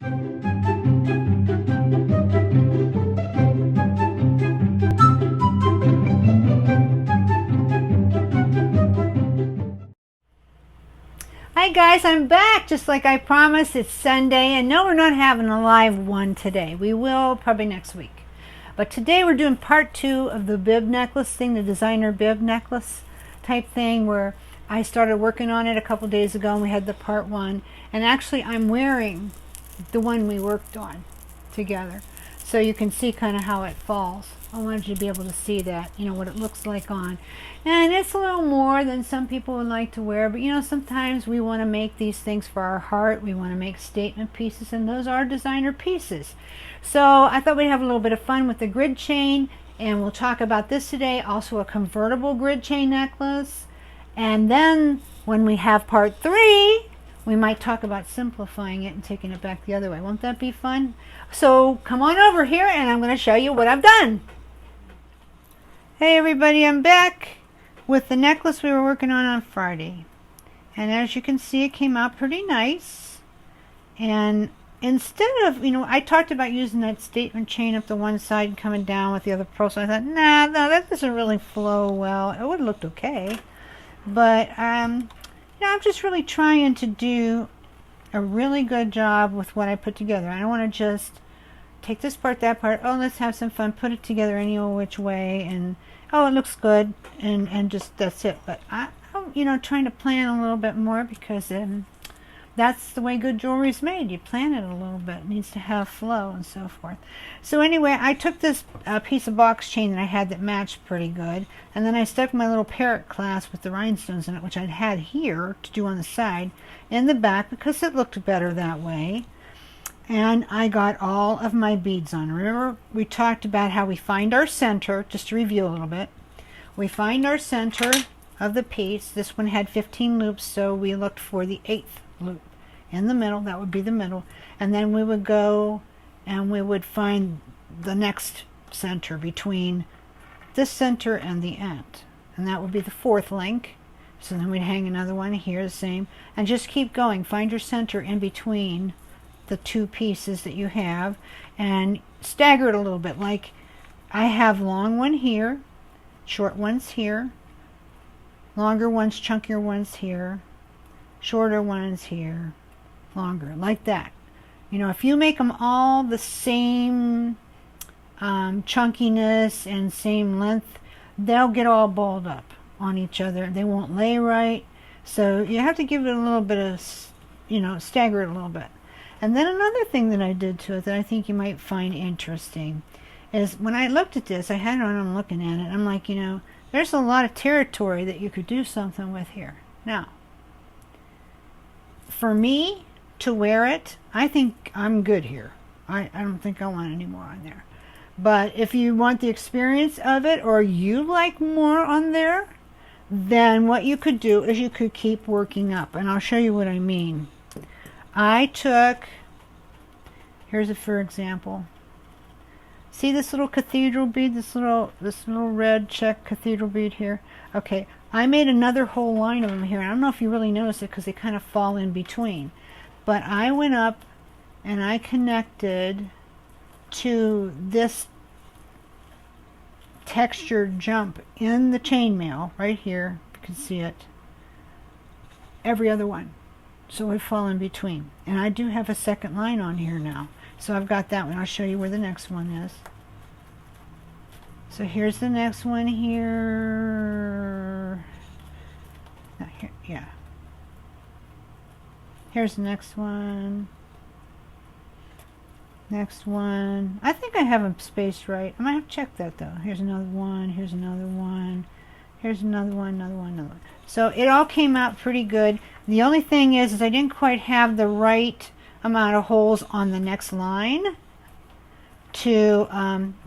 Hi guys, I'm back just like I promised. It's Sunday, and no, we're not having a live one today. We will probably next week. But today we're doing part 2 of the bib necklace thing, the designer bib necklace type thing, where I started working on it a couple days ago and we had the part 1. And actually I'm wearing the one we worked on together, so you can see kind of how it falls. I wanted you to be able to see that, you know, what it looks like on. And it's a little more than some people would like to wear, but you know, sometimes we want to make these things for our heart. We want to make statement pieces, and those are designer pieces. So I thought we'd have a little bit of fun with the grid chain, and we'll talk about this today. Also a convertible grid chain necklace. And then when we have part 3, we might talk about simplifying it and taking it back the other way. Won't that be fun? So come on over here and I'm going to show you what I've done. Hey everybody, I'm back with the necklace we were working on Friday. And as you can see, it came out pretty nice. And instead of, you know, I talked about using that statement chain up the one side and coming down with the other pearl. So I thought, no, that doesn't really flow well. It would have looked okay. But, you know, I'm just really trying to do a really good job with what I put together. I don't want to just take this part, that part, oh, let's have some fun, put it together any old which way, and oh, it looks good, and just that's it. But I'm, you know, trying to plan a little bit more, because that's the way good jewelry is made. You plan it a little bit. It needs to have flow and so forth. So anyway, I took this piece of box chain that I had that matched pretty good, and then I stuck my little parrot clasp with the rhinestones in it, which I'd had here to do on the side, in the back, because it looked better that way. And I got all of my beads on. Remember, we talked about how we find our center, just to review a little bit. We find our center of the piece. This one had 15 loops, so we looked for the 8th loop in the middle. That would be the middle. And then we would go and we would find the next center between this center and the end. And that would be the 4th link. So then we'd hang another one here, the same. And just keep going. Find your center in between the 2 pieces that you have, and stagger it a little bit. Like I have long one here, short ones here, longer ones, chunkier ones here, shorter ones here, longer, like that. You know, if you make them all the same chunkiness and same length, they'll get all balled up on each other. They won't lay right. So you have to give it a little bit of, you know, stagger it a little bit. And then another thing that I did to it that I think you might find interesting is when I looked at this, I had it on, I'm looking at it, I'm like, you know, there's a lot of territory that you could do something with here. Now, for me to wear it, I think I'm good here. I don't think I want any more on there. But if you want the experience of it, or you like more on there, then what you could do is you could keep working up. And I'll show you what I mean. I took, here's a for example. See this little cathedral bead, this little red check cathedral bead here? Okay, I made another whole line of them here. I don't know if you really notice it because they kind of fall in between. But I went up and I connected to this textured jump in the chainmail right here. You can see it. Every other one. So it would fall in between. And I do have a second line on here now. So I've got that one. I'll show you where the next one is. So here's the next one here. Not here, yeah. Here's the next one. Next one. I think I have them spaced right. I might have to check that though. Here's another one. Here's another one. Here's another one, another one, another one. So it all came out pretty good. The only thing is I didn't quite have the right amount of holes on the next line to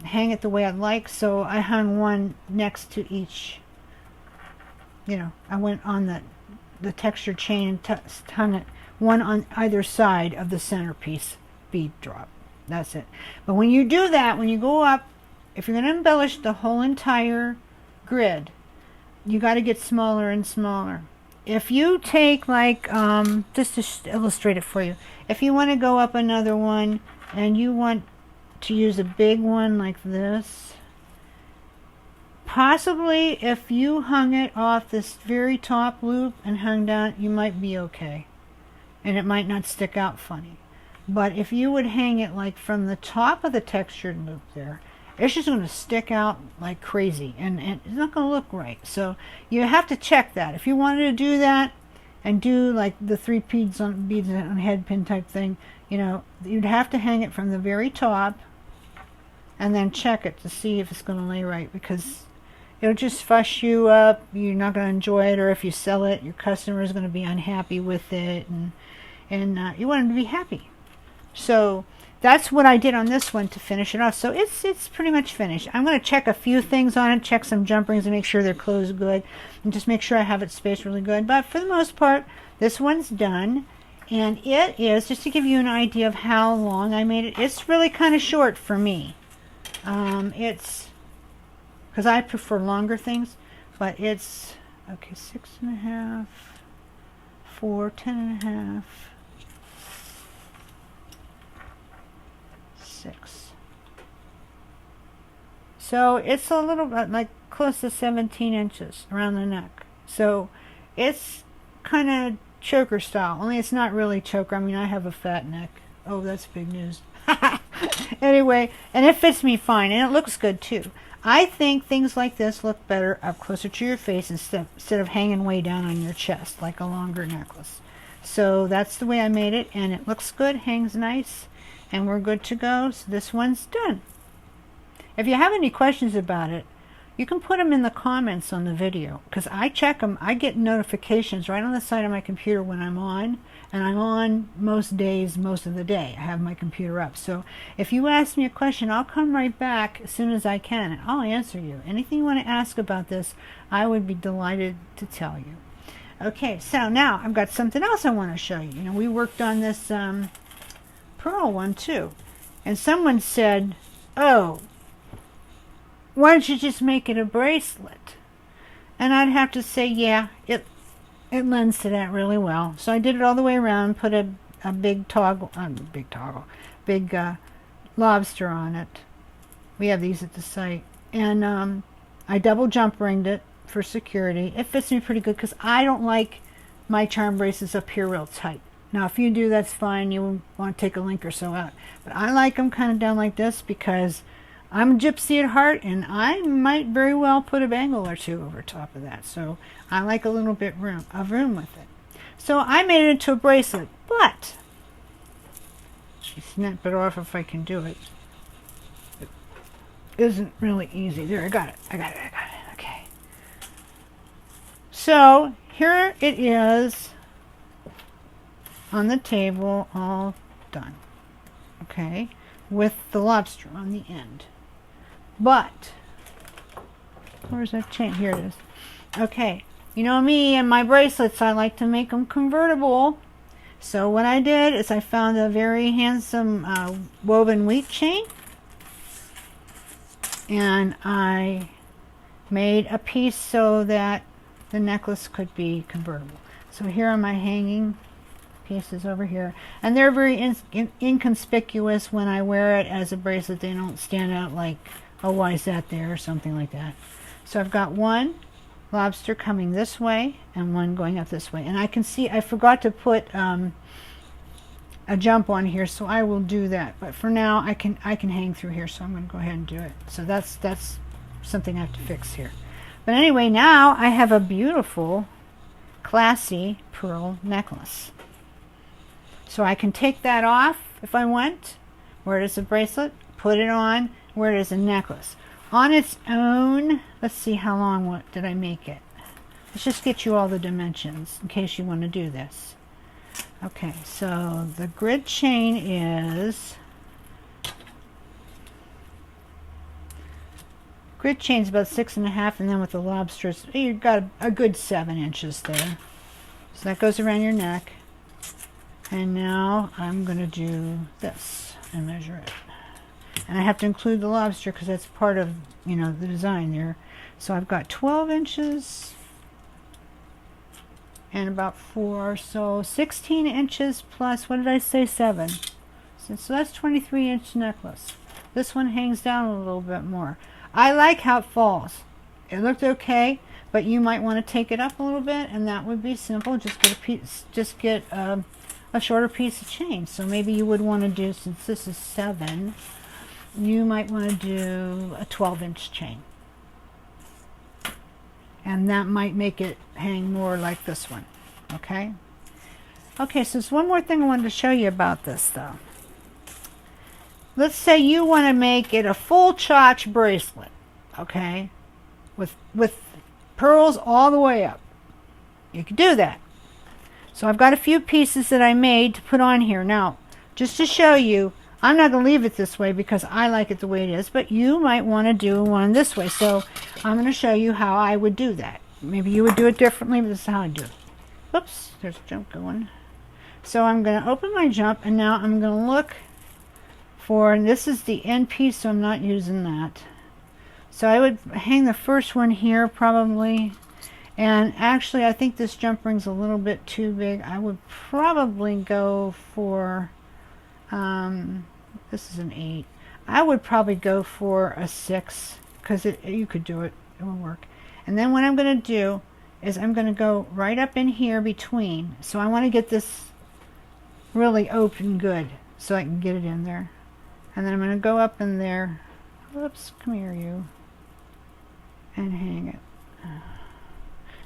hang it the way I'd like. So I hung one next to each. You know, I went on the textured chain and hung it one on either side of the centerpiece bead drop. That's it. But when you do that, when you go up, if you're going to embellish the whole entire grid, you got to get smaller and smaller. if you take like, just to illustrate it for you, if you want to go up another one and you want to use a big one like this, possibly if you hung it off this very top loop and hung down, you might be okay. And it might not stick out funny. But if you would hang it like from the top of the textured loop there, it's just going to stick out like crazy, and it's not going to look right. So you have to check that. If you wanted to do that and do like the 3 beads on head pin type thing, you know, you'd have to hang it from the very top and then check it to see if it's going to lay right, because it'll just fuss you up. You're not going to enjoy it, or if you sell it, your customer is going to be unhappy with it, and you want them to be happy. So that's what I did on this one to finish it off. So it's pretty much finished. I'm going to check a few things on it, check some jump rings and make sure they're closed good, and just make sure I have it spaced really good. But for the most part, this one's done. And it is, just to give you an idea of how long I made it, it's really kind of short for me. It's, because I prefer longer things, but it's, okay, 6.5, 4, 10.5, 6. So it's a little bit like close to 17 inches around the neck. So it's kind of choker style, only it's not really choker. I mean, I have a fat neck. Oh, that's big news. Anyway, and it fits me fine, and it looks good too. I think things like this look better up closer to your face instead of hanging way down on your chest like a longer necklace. So that's the way I made it, and it looks good, hangs nice, and we're good to go. So this one's done. If you have any questions about it, you can put them in the comments on the video, because I check them. I get notifications right on the side of my computer when I'm on, and I'm on most days, most of the day. I have my computer up. So if you ask me a question, I'll come right back as soon as I can, and I'll answer you. Anything you want to ask about this, I would be delighted to tell you. Okay, so now I've got something else I want to show you. You know, we worked on this pearl one too, and someone said, oh, why don't you just make it a bracelet? And I'd have to say, yeah, it lends to that really well. So I did it all the way around, put a big lobster on it. We have these at the site. And I double jump ringed it for security. It fits me pretty good because I don't like my charm bracelets up here real tight. Now, if you do, that's fine. You want to take a link or so out. But I like them kind of down like this because I'm a gypsy at heart, and I might very well put a bangle or two over top of that. So I like a little bit of room with it. So I made it into a bracelet, but snap it off if I can do it. It isn't really easy. There, I got it. Okay. So here it is on the table, all done. Okay, with the lobster on the end. But where's that chain? Here it is. Okay, you know me and my bracelets, I like to make them convertible. So what I did is I found a very handsome woven wheat chain, and I made a piece so that the necklace could be convertible. So here are my hanging pieces over here, and they're very inconspicuous when I wear it as a bracelet. They don't stand out like, oh, why is that there, or something like that. So I've got one lobster coming this way and one going up this way, and I can see I forgot to put a jump on here, so I will do that. But for now, I can hang through here, so I'm going to go ahead and do it. So that's something I have to fix here. But anyway, now I have a beautiful, classy pearl necklace. So I can take that off if I want, wear it as a bracelet, put it on, wear it as a necklace. On its own, let's see how long, what did I make it? Let's just get you all the dimensions in case you want to do this. Okay, so the grid chain is, grid chain's about 6.5, and then with the lobsters, you've got a good 7 inches there. So that goes around your neck. And now I'm going to do this and measure it. And I have to include the lobster because that's part of, you know, the design there. So I've got 12 inches and about 4, so 16 inches plus, what did I say, 7. So that's 23-inch necklace. This one hangs down a little bit more. I like how it falls. It looked okay, but you might want to take it up a little bit, and that would be simple. Just get a piece, just get a shorter piece of chain. So maybe you would want to do, since this is 7, you might want to do a 12-inch chain. And that might make it hang more like this one. Okay? Okay, so there's one more thing I wanted to show you about this, though. Let's say you want to make it a full chotch bracelet, okay? With pearls all the way up. You could do that. So I've got a few pieces that I made to put on here. Now, just to show you, I'm not going to leave it this way because I like it the way it is, but you might want to do one this way. So I'm going to show you how I would do that. Maybe you would do it differently, but this is how I do it. Whoops, there's a jump going. So I'm going to open my jump, and now I'm going to look for, and this is the end piece, so I'm not using that. So I would hang the first one here probably. And actually, I think this jump ring's a little bit too big. I would probably go for, this is an 8. I would probably go for a 6, because you could do it. It will work. And then what I'm going to do is I'm going to go right up in here between. So I want to get this really open good so I can get it in there. And then I'm going to go up in there. Whoops, come here you. And hang it.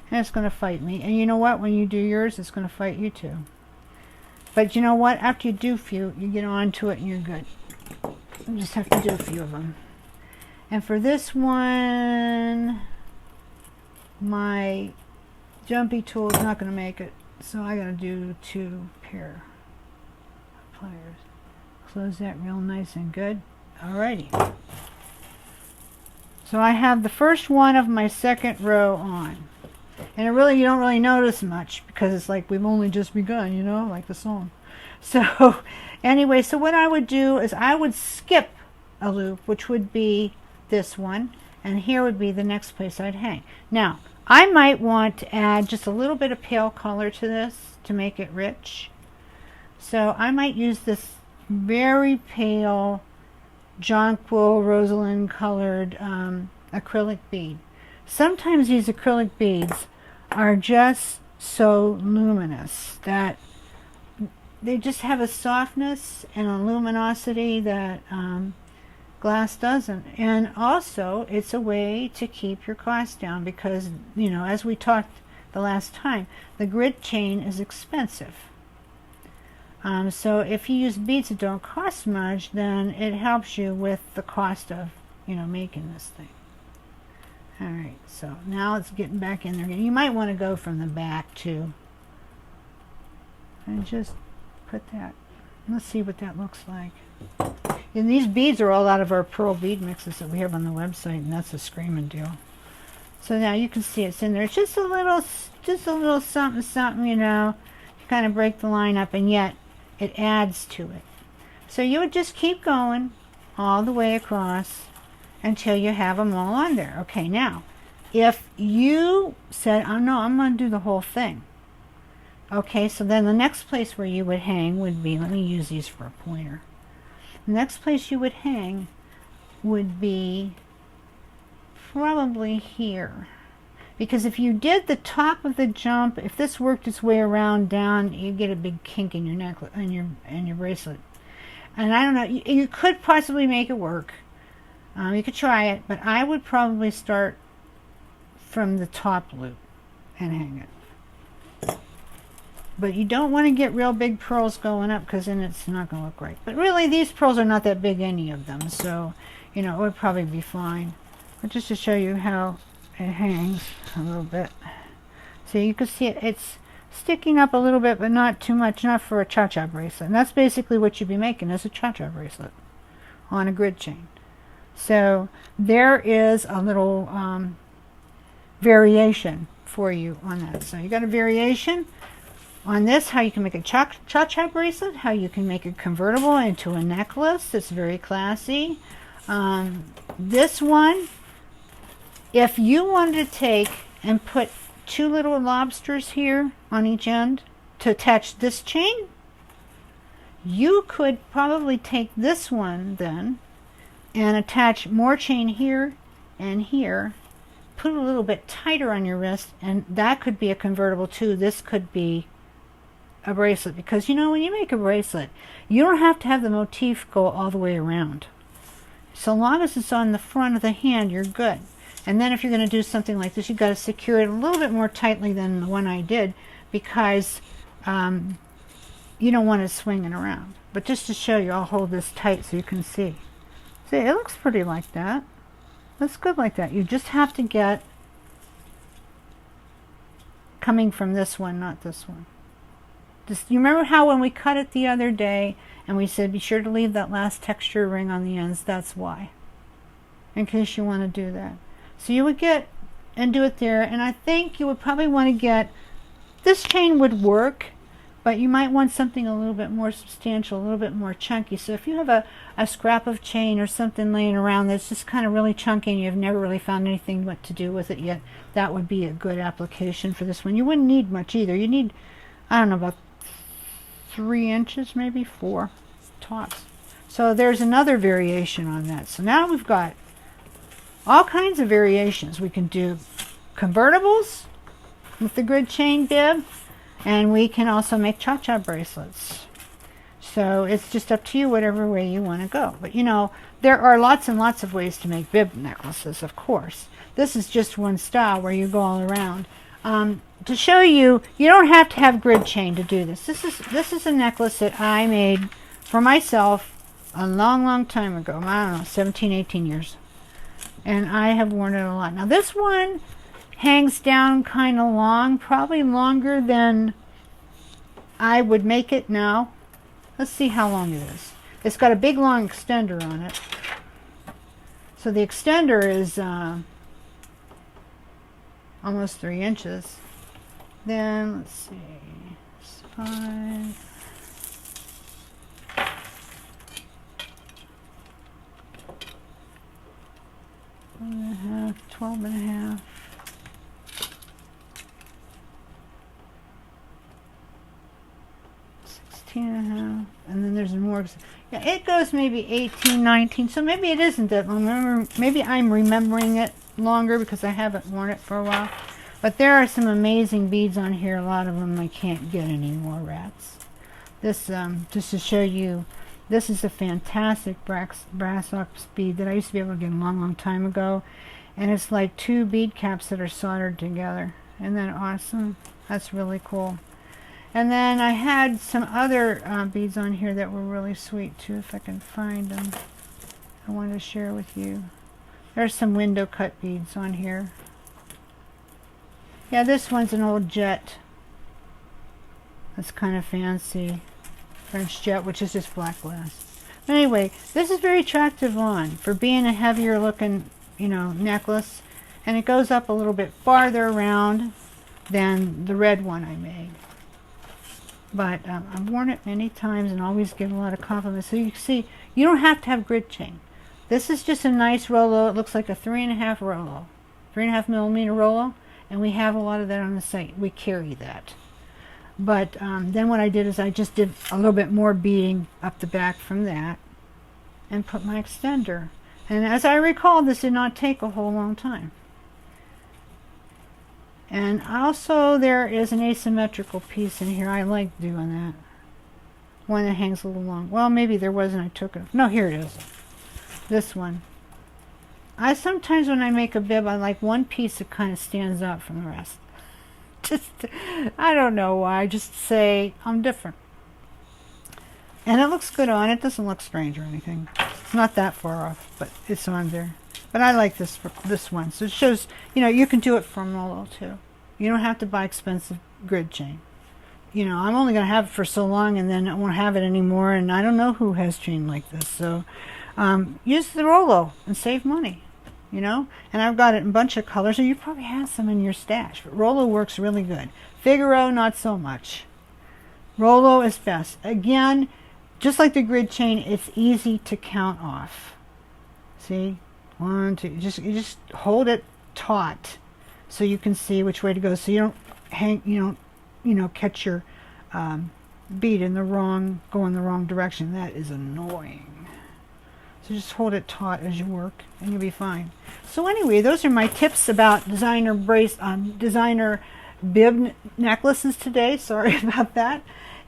And it's going to fight me. And you know what? When you do yours, it's going to fight you too. But you know what? After you do a few, you get onto it and you're good. You just have to do a few of them. And for this one, my jumpy tool is not going to make it. So I got to do 2 pair of pliers. Close that real nice and good. Alrighty. So I have the first one of my second row on. And you don't really notice much because it's like we've only just begun, you know, like the song. So anyway, so what I would do is I would skip a loop, which would be this one, and here would be the next place I'd hang. Now, I might want to add just a little bit of pale color to this to make it rich. So I might use this very pale jonquil rosalind colored acrylic bead. Sometimes these acrylic beads are just so luminous that they just have a softness and a luminosity that glass doesn't. And also it's a way to keep your cost down because, you know, as we talked the last time, the grid chain is expensive. So if you use beads that don't cost much, then it helps you with the cost of, you know, making this thing. Alright, so now it's getting back in there. You might want to go from the back too. And just put that. Let's see what that looks like. And these beads are all out of our pearl bead mixes that we have on the website, and that's a screaming deal. So now you can see it's in there. It's just a little something, something, you know, to kind of break the line up, and yet it adds to it. So you would just keep going all the way across until you have them all on there. Okay, now, if you said, oh no, I'm going to do the whole thing. Okay, so then the next place where you would hang would be, let me use these for a pointer. The next place you would hang would be probably here. Because if you did the top of the jump, if this worked its way around down, you get a big kink in your necklace, in your bracelet. And I don't know, you could possibly make it work. You could try it, but I would probably start from the top loop and hang it. But you don't want to get real big pearls going up because then it's not going to look right. But really, these pearls are not that big, any of them. So, you know, it would probably be fine. But just to show you how it hangs a little bit. So you can see it's sticking up a little bit, but not too much, not for a cha-cha bracelet. And that's basically what you'd be making, is a cha-cha bracelet on a grid chain. So there is a little variation for you on that. So you got a variation on this, how you can make a cha-cha bracelet, how you can make it convertible into a necklace. It's very classy. This one, if you wanted to take and put 2 little lobsters here on each end to attach this chain. You could probably take this one then and attach more chain here and here, put it a little bit tighter on your wrist, and that could be a convertible too. This could be a bracelet, because you know, when you make a bracelet, you don't have to have the motif go all the way around. So long as it's on the front of the hand, you're good. And then if you're going to do something like this, you've got to secure it a little bit more tightly than the one I did, because you don't want it swinging around. But just to show you, I'll hold this tight so you can see. See, it looks pretty like that. Looks good like that. You just have to get coming from this one, not this one. Just, you remember how when we cut it the other day and we said be sure to leave that last texture ring on the ends? That's why, in case you want to do that. So you would get and do it there, and I think you would probably want to get, this chain would work, but you might want something a little bit more substantial, a little bit more chunky. So if you have a scrap of chain or something laying around that's just kind of really chunky and you've never really found anything what to do with it yet, that would be a good application for this one. You wouldn't need much either. You need, I don't know, about 3 inches, maybe 4 tops. So there's another variation on that. So now we've got all kinds of variations. We can do convertibles with the grid chain bib, and we can also make cha-cha bracelets. So it's just up to you whatever way you want to go. But you know, there are lots and lots of ways to make bib necklaces, of course. This is just one style where you go all around. To show you, you don't have to have grid chain to do this. This is a necklace that I made for myself a long time ago. I don't know, 17, 18 years. And I have worn it a lot. Now this one hangs down kind of long, probably longer than I would make it now. Let's see how long it is. It's got a big long extender on it. So the extender is almost 3 inches. Then let's see, 5. 1.5, 12.5. 16.5, and then there's more. Yeah, it goes maybe 18, 19. So maybe it isn't that long. Maybe I'm remembering it longer because I haven't worn it for a while. But there are some amazing beads on here. A lot of them I can't get anymore, rats. This, just to show you, this is a fantastic brass ox bead that I used to be able to get a long time ago. And it's like 2 bead caps that are soldered together. Isn't that awesome? That's really cool. And then I had some other beads on here that were really sweet too, if I can find them. I want to share with you. There's some window cut beads on here. Yeah, this one's an old jet. That's kind of fancy. French jet, which is just black glass. But anyway, this is very attractive on for being a heavier looking, you know, necklace. And it goes up a little bit farther around than the red one I made. But I've worn it many times and always get a lot of compliments. So you can see, you don't have to have grid chain. This is just a nice Rolo. It looks like a 3.5 Rolo. 3.5 millimeter Rolo. And we have a lot of that on the site. We carry that. But then what I did is I just did a little bit more beading up the back from that and put my extender. And as I recall, this did not take a whole long time. And also there is an asymmetrical piece in here. I like doing that. One that hangs a little long. Well, maybe there wasn't. I took it. No, here it is. This one. I sometimes when I make a bib, I like one piece that kind of stands out from the rest. Just, I don't know why. I just say I'm different. And it looks good on. It doesn't look strange or anything. It's not that far off, but it's on there. But I like this one. So it shows, you know, you can do it from Rolo too. You don't have to buy expensive grid chain. You know, I'm only going to have it for so long and then I won't have it anymore. And I don't know who has chain like this. So use the Rolo and save money. You know, and I've got it in a bunch of colors, or you probably have some in your stash. But Rolo works really good. Figaro, not so much. Rolo is best. Again, just like the grid chain, it's easy to count off. See, 1, 2. You just hold it taut, so you can see which way to go, so you don't hang, catch your bead in the wrong, go in the wrong direction. That is annoying. So just hold it taut as you work and you'll be fine. So anyway, those are my tips about designer bib necklaces today. Sorry about that.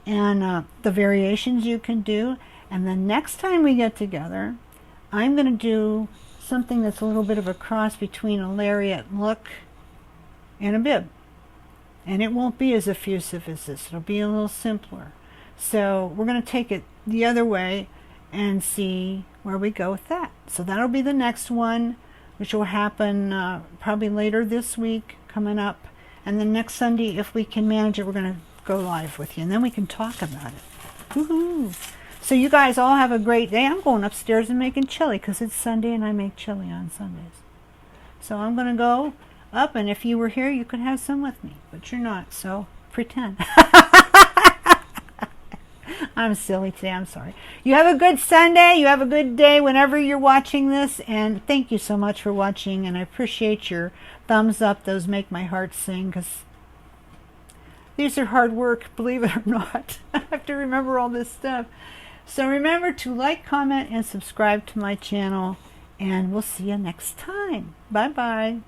And the variations you can do. And then next time we get together, I'm going to do something that's a little bit of a cross between a lariat look and a bib. And it won't be as effusive as this. It'll be a little simpler. So we're going to take it the other way and see where we go with that. So that'll be the next one, which will happen probably later this week, coming up. And then next Sunday, if we can manage it, we're going to go live with you. And then we can talk about it. Woohoo! So you guys all have a great day. I'm going upstairs and making chili because it's Sunday and I make chili on Sundays. So I'm going to go up, and if you were here, you could have some with me. But you're not, so pretend. I'm silly today. I'm sorry. You have a good Sunday. You have a good day whenever you're watching this. And thank you so much for watching. And I appreciate your thumbs up. Those make my heart sing because these are hard work, believe it or not. I have to remember all this stuff. So remember to like, comment, and subscribe to my channel. And we'll see you next time. Bye-bye.